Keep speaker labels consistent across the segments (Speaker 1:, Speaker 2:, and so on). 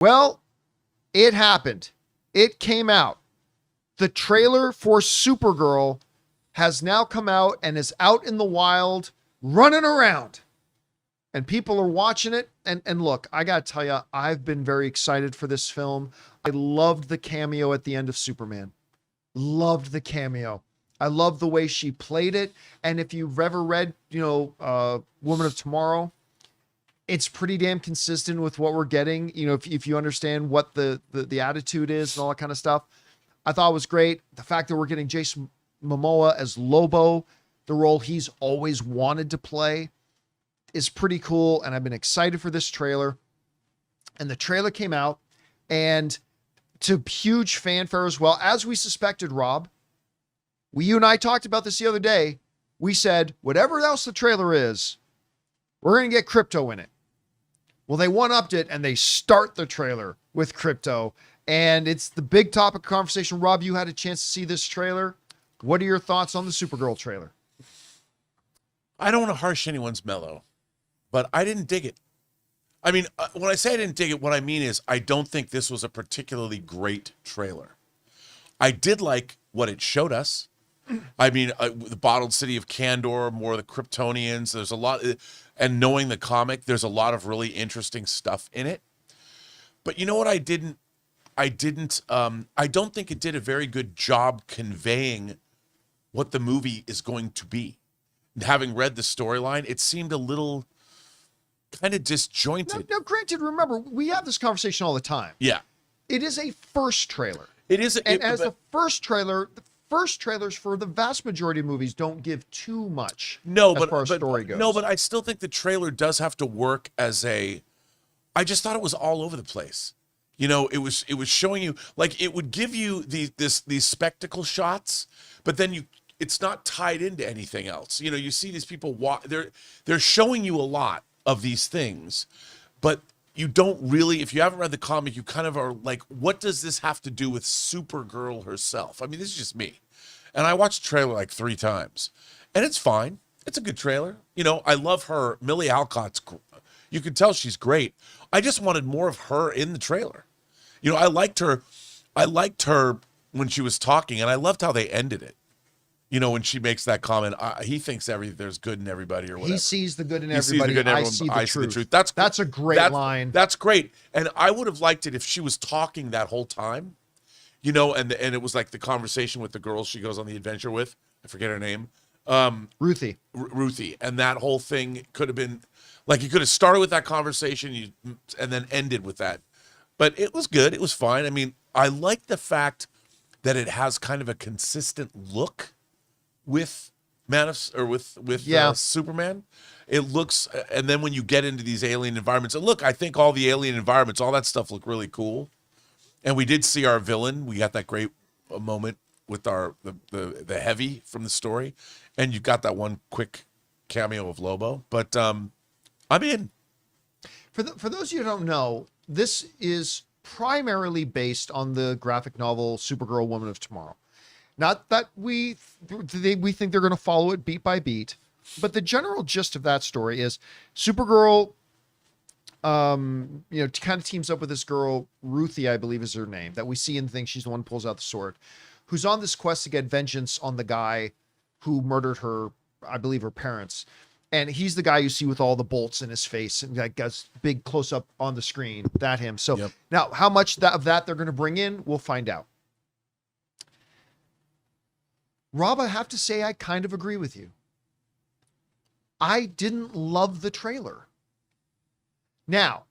Speaker 1: Well, it happened. It came out. The trailer for Supergirl has now come out and is out in the wild, running around. And people are watching it. And look, I got to tell you, I've been very excited for this film. I loved the cameo at the end of Superman. Loved the cameo. I love the way she played it. And if you've ever read, Woman of Tomorrow, it's pretty damn consistent with what we're getting. If you understand what the attitude is and all that kind of stuff, I thought it was great. The fact that we're getting Jason Momoa as Lobo, the role he's always wanted to play, is pretty cool. And I've been excited for this trailer. And the trailer came out, and to huge fanfare as well, as we suspected, Rob. You and I talked about this the other day. We said, whatever else the trailer is, we're going to get crypto in it. Well, they one-upped it, and they start the trailer with crypto. And it's the big topic of conversation. Rob, you had a chance to see this trailer. What are your thoughts on the Supergirl trailer?
Speaker 2: I don't want to harsh anyone's mellow, but I didn't dig it. I mean, when I say I didn't dig it, what I mean is I don't think this was a particularly great trailer. I did like what it showed us. I mean, the bottled city of Kandor, more of the Kryptonians. There's a lot, and knowing the comic, there's a lot of really interesting stuff in it. But you know what? I don't think it did a very good job conveying what the movie is going to be. Having read the storyline, it seemed a little kind of disjointed.
Speaker 1: Now, granted, remember, we have this conversation all the time.
Speaker 2: Yeah.
Speaker 1: It is a first trailer.
Speaker 2: It is.
Speaker 1: The first trailers for the vast majority of movies don't give too much as far as story goes.
Speaker 2: No, but I still think the trailer does have to work as a... I just thought it was all over the place. It was showing you, like, it would give you these spectacle shots, but then it's not tied into anything else. You see these people walk, they're showing you a lot of these things, but you don't really, if you haven't read the comic, you kind of are like, what does this have to do with Supergirl herself? I mean, this is just me. And I watched the trailer like 3 times, and it's fine. It's a good trailer. I love her. Millie Alcott's, you can tell she's great. I just wanted more of her in the trailer. I liked her when she was talking, and I loved how they ended it. When she makes that comment, he thinks there's good in everybody or whatever.
Speaker 1: He sees the good in everybody. I see the truth. That's a great line.
Speaker 2: That's great. And I would have liked it if she was talking that whole time, and it was like the conversation with the girl she goes on the adventure with. I forget her name.
Speaker 1: Ruthie.
Speaker 2: Ruthie. And that whole thing could have been, like, you could have started with that conversation and then ended with that. But it was good. It was fine. I mean, I like the fact that it has kind of a consistent look with Superman. It looks, and then when you get into these alien environments, and look, I think all the alien environments, all that stuff look really cool. And we did see our villain. We got that great moment with the heavy from the story, and you got that one quick cameo of Lobo. But I'm in.
Speaker 1: For those of you who don't know, this is primarily based on the graphic novel Supergirl, Woman of Tomorrow. Not that we think they're going to follow it beat by beat, but the general gist of that story is Supergirl, kind of teams up with this girl, Ruthie, I believe is her name, that we see in the thing. She's the one who pulls out the sword, who's on this quest to get vengeance on the guy who murdered her, I believe her parents. And he's the guy you see with all the bolts in his face and like gets big close up on the screen. That him. So yep. Now how much of that they're going to bring in, we'll find out. Rob, I have to say, I kind of agree with you. I didn't love the trailer. Now,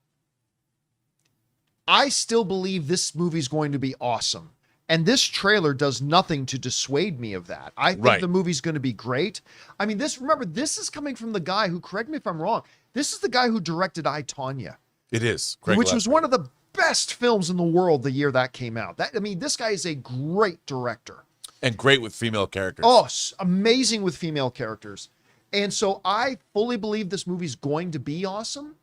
Speaker 1: I still believe this movie's going to be awesome. And this trailer does nothing to dissuade me of that. I think the movie's going to be great. I mean, this is coming from the guy who, correct me if I'm wrong, this is the guy who directed I, Tonya.
Speaker 2: It is.
Speaker 1: Which was one of the best films in the world the year that came out. This guy is a great director.
Speaker 2: And great with female characters.
Speaker 1: Oh, amazing with female characters. And so I fully believe this movie's going to be awesome.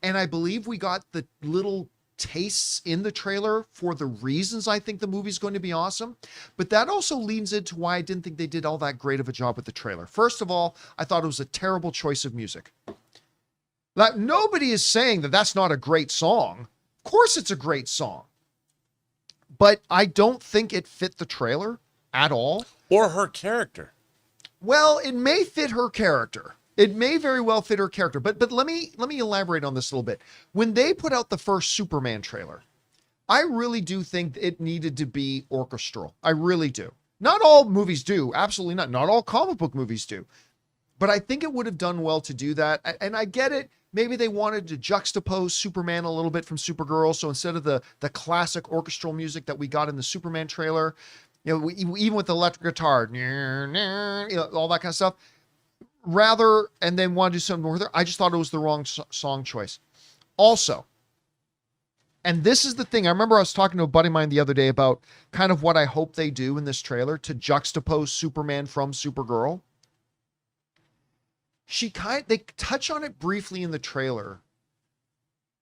Speaker 1: And I believe we got the little tastes in the trailer for the reasons I think the movie's going to be awesome. But that also leans into why I didn't think they did all that great of a job with the trailer. First of all, I thought it was a terrible choice of music. Nobody is saying that that's not a great song. course it's a great song. But I don't think it fit the trailer at all.
Speaker 2: Or her character.
Speaker 1: Well, it may fit her character. It may very well fit her character. But let me elaborate on this a little bit. When they put out the first Superman trailer, I really do think it needed to be orchestral. I really do. Not all movies do. Absolutely not. Not all comic book movies do. But I think it would have done well to do that. And I get it. Maybe they wanted to juxtapose Superman a little bit from Supergirl. So instead of the classic orchestral music that we got in the Superman trailer, even with the electric guitar, all that kind of stuff, and then want to do something more with her, I just thought it was the wrong song choice. Also, and this is the thing, I remember I was talking to a buddy of mine the other day about kind of what I hope they do in this trailer to juxtapose Superman from Supergirl. They touch on it briefly in the trailer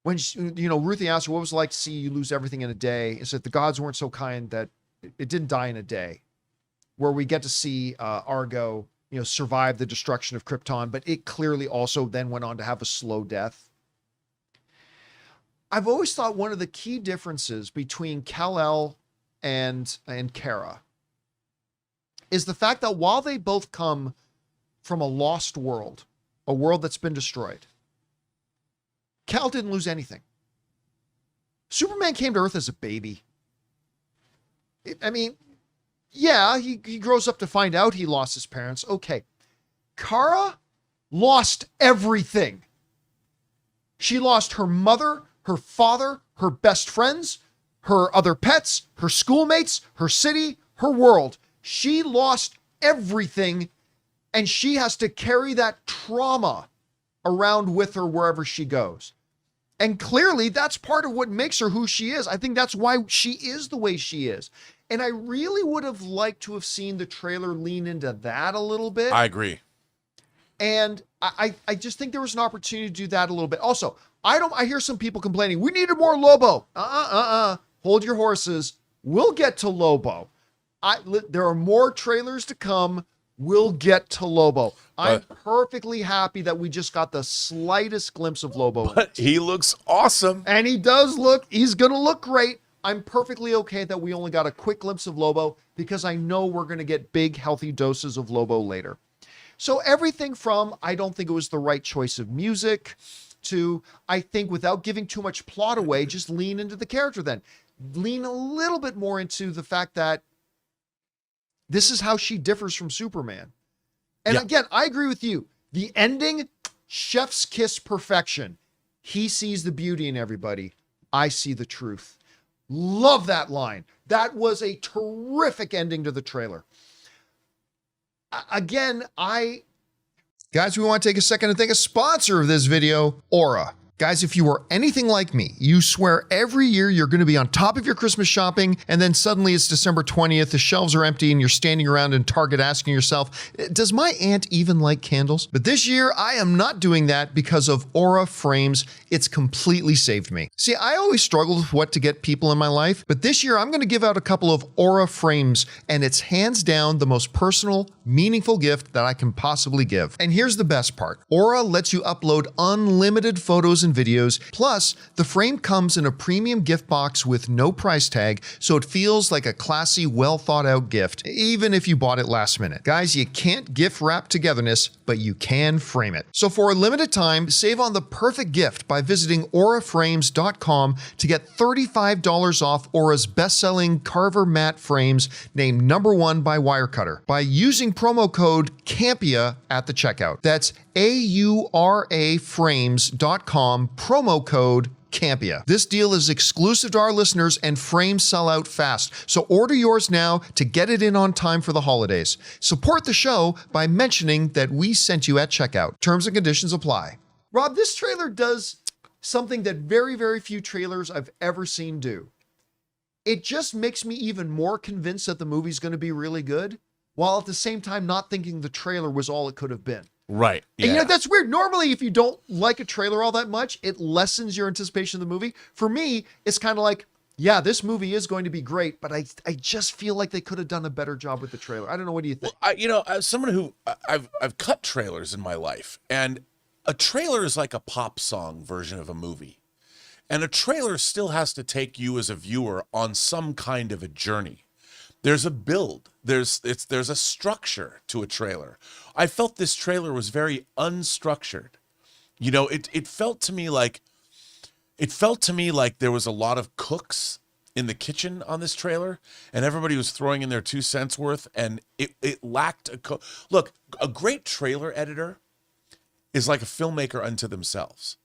Speaker 1: when Ruthie asked her what was it like to see you lose everything in a day. It's that the gods weren't so kind that it didn't die in a day, where we get to see Argo survive the destruction of Krypton, but it clearly also then went on to have a slow death. I've always thought one of the key differences between Kal-El and Kara is the fact that while they both come from a lost world, a world that's been destroyed, Kal didn't lose anything. Superman came to Earth as a baby. He grows up to find out he lost his parents. Okay. Kara lost everything. She lost her mother, her father, her best friends, her other pets, her schoolmates, her city, her world. She lost everything, and she has to carry that trauma around with her wherever she goes. And clearly that's part of what makes her who she is. I think that's why she is the way she is. And I really would have liked to have seen the trailer lean into that a little bit.
Speaker 2: I agree.
Speaker 1: And I just think there was an opportunity to do that a little bit. Also, I hear some people complaining, we needed more Lobo. Hold your horses. We'll get to Lobo. There are more trailers to come. We'll get to Lobo. I'm perfectly happy that we just got the slightest glimpse of Lobo.
Speaker 2: But he looks awesome.
Speaker 1: And he's going to look great. I'm perfectly okay that we only got a quick glimpse of Lobo because I know we're going to get big, healthy doses of Lobo later. So everything from, I don't think it was the right choice of music, to, I think without giving too much plot away, just lean into the character then. Lean a little bit more into the fact that this is how she differs from Superman. And again, I agree with you. The ending, chef's kiss perfection. He sees the beauty in everybody. I see the truth. Love that line. That was a terrific ending to the trailer. Guys, we want to take a second to thank a sponsor of this video, Aura. Guys, if you are anything like me, you swear every year you're going to be on top of your Christmas shopping, and then suddenly it's December 20th, the shelves are empty, and you're standing around in Target asking yourself, does my aunt even like candles? But this year, I am not doing that because of Aura Frames. It's completely saved me. See, I always struggled with what to get people in my life, but this year I'm going to give out a couple of Aura Frames, and it's hands down the most personal, meaningful gift that I can possibly give. And here's the best part. Aura lets you upload unlimited photos and videos. Plus, the frame comes in a premium gift box with no price tag, so it feels like a classy, well thought out gift, even if you bought it last minute. Guys, you can't gift wrap togetherness, but you can frame it. So for a limited time, save on the perfect gift by visiting auraframes.com to get $35 off Aura's best-selling Carver matte frames named #1 by Wirecutter by using promo code CAMPEA at the checkout. That's auraframes.com, promo code Campea. This deal is exclusive to our listeners and frames sell out fast. So order yours now to get it in on time for the holidays. Support the show by mentioning that we sent you at checkout. Terms and conditions apply. Rob, this trailer does something that very, very few trailers I've ever seen do. It just makes me even more convinced that the movie's going to be really good, while at the same time not thinking the trailer was all it could have been.
Speaker 2: Right. Yeah.
Speaker 1: And that's weird. Normally, if you don't like a trailer all that much, it lessens your anticipation of the movie. For me, it's kind of like, yeah, this movie is going to be great, but I just feel like they could have done a better job with the trailer. I don't know. What do you think?
Speaker 2: Well, as someone who I've cut trailers in my life, and a trailer is like a pop song version of a movie. And a trailer still has to take you as a viewer on some kind of a journey. There's a build. There's a structure to a trailer. I felt this trailer was very unstructured. You know, it felt to me like there was a lot of cooks in the kitchen on this trailer, and everybody was throwing in their 2 cents worth, and it lacked look, a great trailer editor is like a filmmaker unto themselves.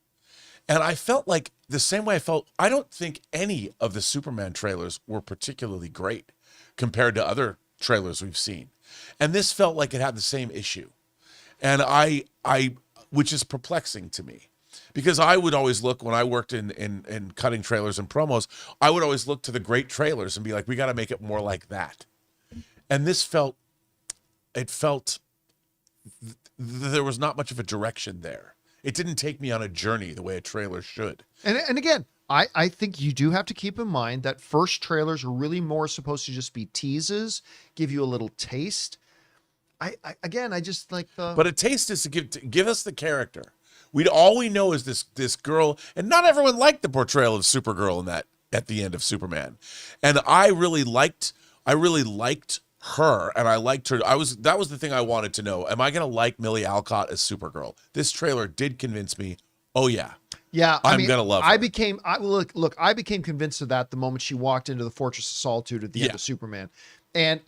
Speaker 2: And I felt like the same way I don't think any of the Superman trailers were particularly great compared to other trailers we've seen. And this felt like it had the same issue. And which is perplexing to me, because I would always look, when I worked in cutting trailers and promos, I would always look to the great trailers and be like, we got to make it more like that. And this felt there was not much of a direction there. It didn't take me on a journey the way a trailer should.
Speaker 1: And again, I think you do have to keep in mind that first trailers are really more supposed to just be teases, give you a little taste. I just like the...
Speaker 2: But a taste is to give us the character. All we know is this girl, and not everyone liked the portrayal of Supergirl in that at the end of Superman. And I really liked her, and I liked her. That was the thing I wanted to know. Am I going to like Millie Alcott as Supergirl? This trailer did convince me. Oh yeah.
Speaker 1: Yeah,
Speaker 2: I'm gonna love her.
Speaker 1: I became convinced of that the moment she walked into the Fortress of Solitude at the end of Superman. And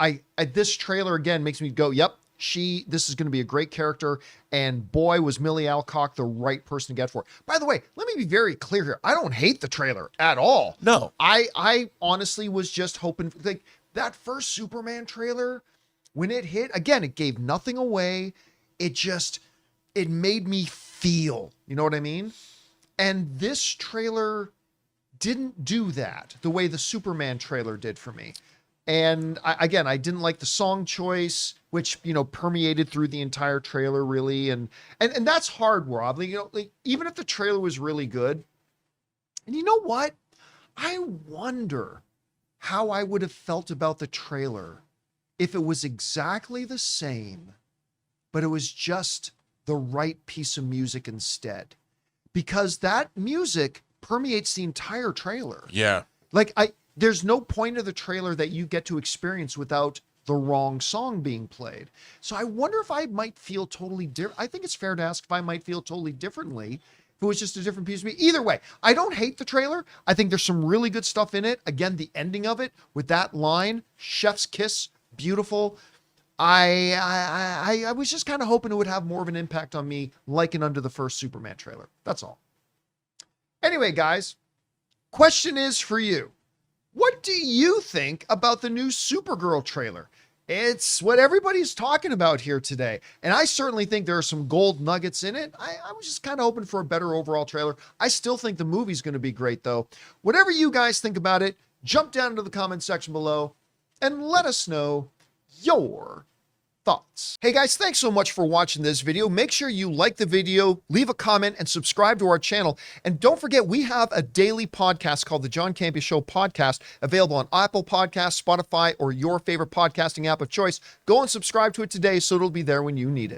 Speaker 1: this trailer again makes me go, yep, this is going to be a great character. And boy, was Millie Alcock the right person to get for it. By the way, let me be very clear here. I don't hate the trailer at all.
Speaker 2: No.
Speaker 1: I honestly was just hoping, like, that first Superman trailer, when it hit, again, it gave nothing away. It made me feel, you know what I mean? And this trailer didn't do that the way the Superman trailer did for me. And I didn't like the song choice, which, you know, permeated through the entire trailer really. And that's hard, Rob. Like, you know, like, even if the trailer was really good, and you know what? I wonder how I would have felt about the trailer if it was exactly the same, but it was just the right piece of music instead. Because that music permeates the entire trailer.
Speaker 2: Yeah.
Speaker 1: Like, there's no point of the trailer that you get to experience without the wrong song being played. So I wonder if I might feel totally different. I think it's fair to ask if I might feel totally differently if it was just a different piece of me. Either way, I don't hate the trailer. I think there's some really good stuff in it. Again, the ending of it with that line, chef's kiss, beautiful. I was just kind of hoping it would have more of an impact on me like and under the first Superman trailer. That's all. Anyway, guys, question is for you. What do you think about the new Supergirl trailer? It's what everybody's talking about here today. And I certainly think there are some gold nuggets in it. I was just kind of hoping for a better overall trailer. I still think the movie's going to be great, though. Whatever you guys think about it, jump down into the comment section below and let us know your thoughts. Hey guys, thanks so much for watching this video. Make sure you like the video, leave a comment, and subscribe to our channel. And don't forget, we have a daily podcast called the John Campea Show podcast, available on Apple Podcasts, Spotify, or your favorite podcasting app of choice. Go and subscribe to it today so it'll be there when you need it.